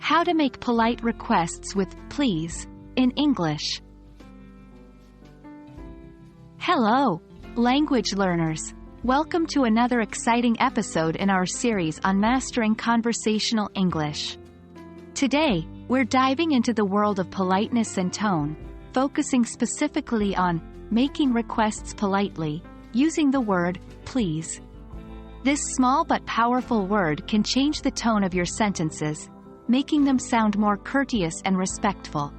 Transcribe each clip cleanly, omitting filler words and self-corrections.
How to make polite requests with please in English. Hello, language learners. Welcome to another exciting episode in our series on mastering conversational English. Today, we're diving into the world of politeness and tone, focusing specifically on making requests politely, using the word please. This small but powerful word can change the tone of your sentences, making them sound more courteous and respectful.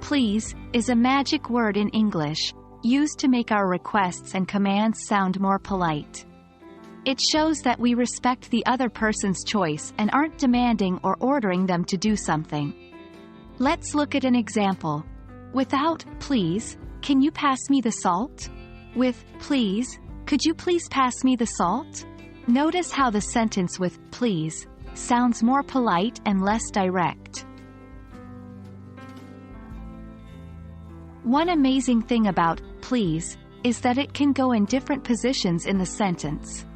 Please is a magic word in English, used to make our requests and commands sound more polite. It shows that we respect the other person's choice and aren't demanding or ordering them to do something. Let's look at an example. Without please, can you pass me the salt? With please, could you please pass me the salt? Notice how the sentence with please sounds more polite and less direct. One amazing thing about please is that it can go in different positions in the sentence.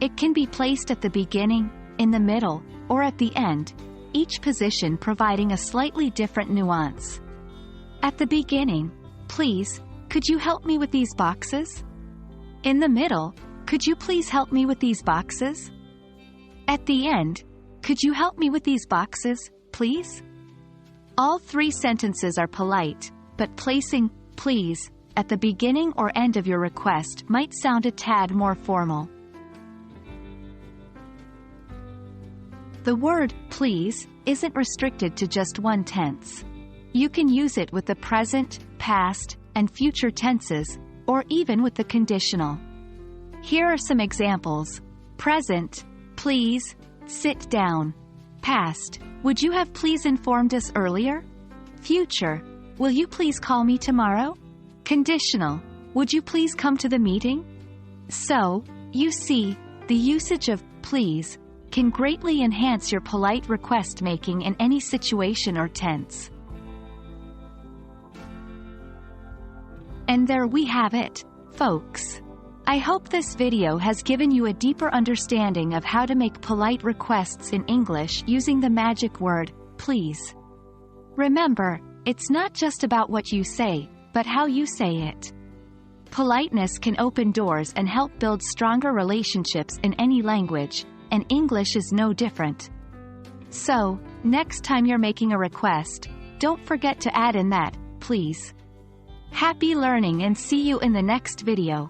It can be placed at the beginning, in the middle, or at the end, each position providing a slightly different nuance. At the beginning, please, could you help me with these boxes? In the middle, could you please help me with these boxes? At the end, could you help me with these boxes, please? All three sentences are polite, but placing please at the beginning or end of your request might sound a tad more formal. The word please isn't restricted to just one tense. You can use it with the present, past, and future tenses, or even with the conditional. Here are some examples. Present, please, sit down. Past, would you have please informed us earlier? Future, will you please call me tomorrow? Conditional, would you please come to the meeting? So, you see, the usage of please can greatly enhance your polite request making in any situation or tense. And there we have it, folks. I hope this video has given you a deeper understanding of how to make polite requests in English using the magic word, please. Remember, it's not just about what you say, but how you say it. Politeness can open doors and help build stronger relationships in any language, and English is no different. So, next time you're making a request, don't forget to add in that, please. Happy learning and see you in the next video.